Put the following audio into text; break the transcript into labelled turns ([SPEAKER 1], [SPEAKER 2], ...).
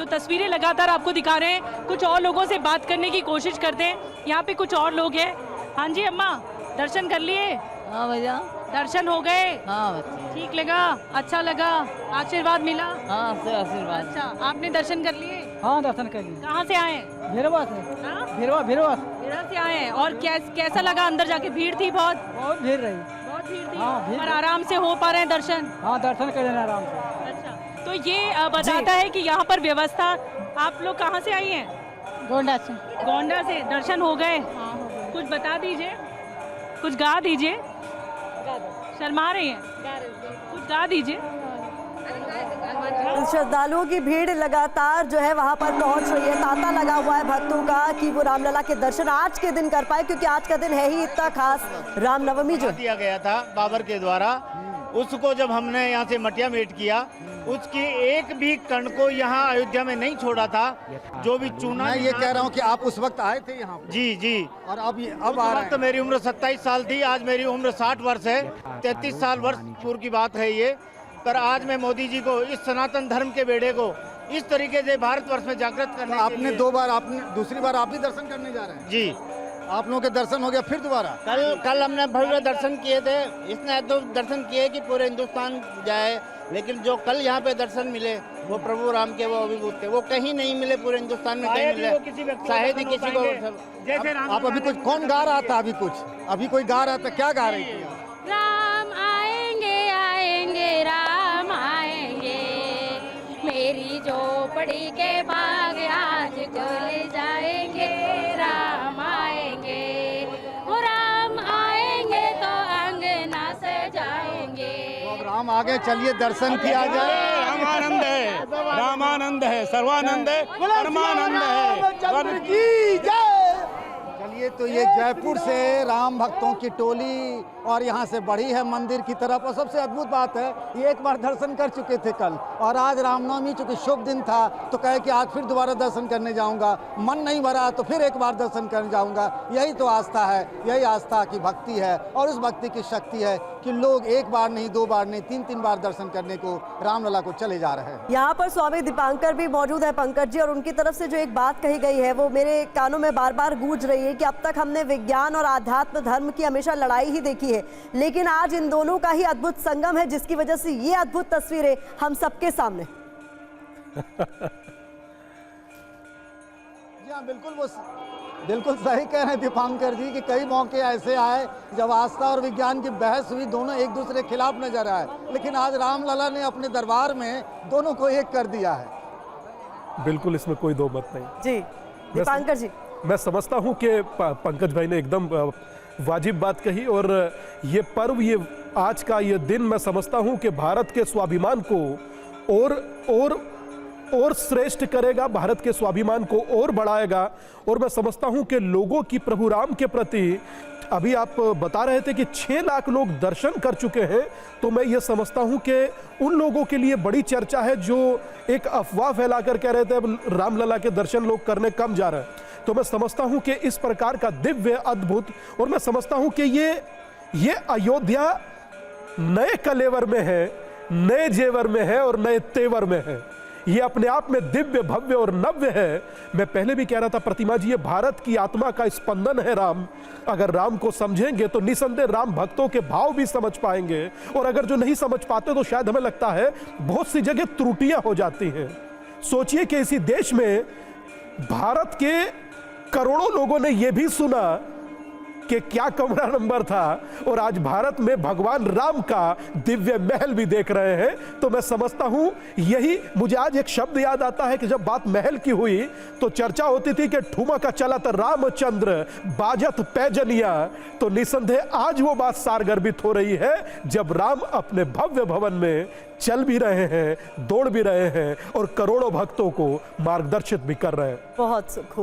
[SPEAKER 1] तो तस्वीरें लगातार आपको दिखा रहे हैं, कुछ और लोगों से बात करने की कोशिश करते हैं। यहाँ पे कुछ और लोग हैं। हाँ जी अम्मा, दर्शन कर लिए?
[SPEAKER 2] हाँ भैया।
[SPEAKER 1] दर्शन हो गए?
[SPEAKER 2] हाँ बच्चे।
[SPEAKER 1] ठीक लगा? अच्छा लगा? आशीर्वाद मिला?
[SPEAKER 2] हाँ से आशीर्वाद।
[SPEAKER 1] अच्छा, आपने दर्शन कर लिए?
[SPEAKER 3] हाँ दर्शन कर लिए।
[SPEAKER 1] कहाँ से आए हैं?
[SPEAKER 3] भैरवा से।
[SPEAKER 1] हाँ?
[SPEAKER 3] भैरवा
[SPEAKER 1] मेरा से आए हैं। और कैसा लगा अंदर जाके? भीड़ थी बहुत?
[SPEAKER 3] बहुत भीड़ रही।
[SPEAKER 1] बहुत भीड़ थी।
[SPEAKER 3] हाँ, भीड़
[SPEAKER 1] पर आराम से हो पा रहे हैं दर्शन?
[SPEAKER 3] हाँ दर्शन कर लेना आराम से।
[SPEAKER 1] अच्छा, तो ये बताता है कि यहाँ पर व्यवस्था। आप लोग कहाँ से आई हैं?
[SPEAKER 2] गोंडा से।
[SPEAKER 1] गोंडा से। दर्शन हो गए?
[SPEAKER 2] हाँ हो गए।
[SPEAKER 1] कुछ बता दीजिए, कुछ गा दीजिए। शर्मा रही हैं? कुछ गा दीजिए।
[SPEAKER 4] श्रद्धालुओं की भीड़ लगातार जो है वहां पर पहुंच रही है। तांता लगा हुआ है भक्तों का कि वो रामलला के दर्शन आज के दिन कर पाए, क्योंकि आज का दिन है ही इतना खास। रामनवमी जो
[SPEAKER 5] दिया गया था बाबर के द्वारा, उसको जब हमने यहाँ से मटिया मेट किया, उसकी एक भी कण को यहाँ अयोध्या में नहीं छोड़ा था। जो भी चूना,
[SPEAKER 6] मैं ये कह रहा हूँ कि आप उस वक्त आए थे यहाँ।
[SPEAKER 5] जी जी।
[SPEAKER 6] और अब
[SPEAKER 5] उस वक्त मेरी उम्र 27 साल थी, आज मेरी उम्र 60 वर्ष है। 33 साल वर्ष पूर्व की बात है ये। पर आज मैं मोदी जी को, इस सनातन धर्म के बेड़े को इस तरीके से भारतवर्ष में जागृत करने
[SPEAKER 6] आपने दो बार, आपने दूसरी बार आप भी दर्शन करने जा रहे हैं।
[SPEAKER 5] जी,
[SPEAKER 6] आप लोगों के दर्शन हो गया फिर दोबारा।
[SPEAKER 5] कल हमने भव्य दर्शन किए थे। इसने तो दर्शन किए कि पूरे हिंदुस्तान जाए, लेकिन जो कल यहाँ पे दर्शन मिले वो प्रभु राम के वो अभिभूत थे। वो कहीं नहीं मिले, पूरे हिंदुस्तान में कहीं मिले, शायद ही किसी को।
[SPEAKER 6] आप अभी कुछ कौन गा रहा था? अभी कोई गा रहा था, क्या गा रही थी?
[SPEAKER 7] राम आएंगे आएंगे राम आएंगे, मेरी झोपड़ी के बाग आज खुल जाएंगे। राम आएंगे, वो राम आएंगे तो अंगना सजाएंगे।
[SPEAKER 6] तो अब राम आगे, चलिए दर्शन किया जाए।
[SPEAKER 8] रामानंद है, रामानंद है, सर्वानंद है, परमानंद है।
[SPEAKER 6] चलिए, तो ये जयपुर से राम भक्तों की टोली और यहाँ से बढ़ी है मंदिर की तरफ। और सबसे अद्भुत बात है, ये एक बार दर्शन कर चुके थे कल, और आज रामनवमी चूंकि शुभ दिन था तो कहे कि आज फिर दोबारा दर्शन करने जाऊंगा। मन नहीं भरा तो फिर एक बार दर्शन करने जाऊंगा। यही तो आस्था है, यही आस्था की भक्ति है, और उस भक्ति की शक्ति है कि लोग एक बार नहीं, दो बार नहीं, तीन बार दर्शन करने को रामलला को चले जा रहे हैं।
[SPEAKER 4] यहाँ पर स्वामी दीपांकर भी मौजूद है पंकज जी, और उनकी तरफ से जो एक बात कही गई है वो मेरे कानों में बार बार गूंज रही है कि अब तक हमने विज्ञान और आध्यात्म धर्म की हमेशा लड़ाई ही देखी है, लेकिन आज इन दोनों का ही अद्भुत संगम है, जिसकी वजह से ये अद्भुत तस्वीरें हम सबके सामने।
[SPEAKER 6] हाँ, बिल्कुल सही कह रहे हैं दीपांकर जी कि कई मौके ऐसे आए जब आस्था और विज्ञान की बहस हुई, दोनों एक दूसरे के खिलाफ नजर आए, लेकिन आज रामलला ने अपने दरबार में दोनों को एक कर दिया है।
[SPEAKER 9] बिल्कुल, इसमें कोई दो मत नहीं
[SPEAKER 4] जी। दीपांकर जी,
[SPEAKER 9] मैं समझता हूं कि पंकज भाई ने एकदम वाजिब बात कही, और ये पर्व, ये आज का ये दिन, मैं समझता हूं कि भारत के स्वाभिमान को और श्रेष्ठ करेगा, भारत के स्वाभिमान को और बढ़ाएगा। और मैं समझता हूं कि लोगों की प्रभु राम के प्रति, अभी आप बता रहे थे कि 6 लाख लोग दर्शन कर चुके हैं, तो मैं ये समझता हूं कि उन लोगों के लिए बड़ी चर्चा है जो एक अफवाह फैलाकर कह रहे थे अब रामलला के दर्शन लोग करने कम जा रहे हैं। तो मैं समझता हूं कि इस प्रकार का दिव्य, अद्भुत, और मैं समझता हूं कि ये अयोध्या नए कलेवर में है, नए जेवर में है और नए तेवर में है। ये अपने आप में दिव्य, भव्य और नव्य है। मैं पहले भी कह रहा था प्रतिमा जी, ये भारत की आत्मा का स्पंदन है राम। अगर राम को समझेंगे तो निसंदेह राम भक्तों के भाव भी समझ पाएंगे, और अगर जो नहीं समझ पाते तो शायद हमें लगता है बहुत सी जगह त्रुटियां हो जाती हैं। सोचिए कि इसी देश में भारत के करोड़ों लोगों ने यह भी सुना कि क्या कमरा नंबर था, और आज भारत में भगवान राम का दिव्य महल भी देख रहे हैं। तो मैं समझता हूं, यही मुझे आज एक शब्द याद आता है कि जब बात महल की हुई तो चर्चा होती थी कि ठुमक चलत रामचंद्र बाजत पैजनिया। तो निसंदेह आज वो बात सारगर्भित हो रही है जब राम अपने भव्य भवन में चल भी रहे हैं, दौड़ भी रहे हैं, और करोड़ों भक्तों को मार्गदर्शित भी कर रहे हैं।
[SPEAKER 4] बहुत खूब।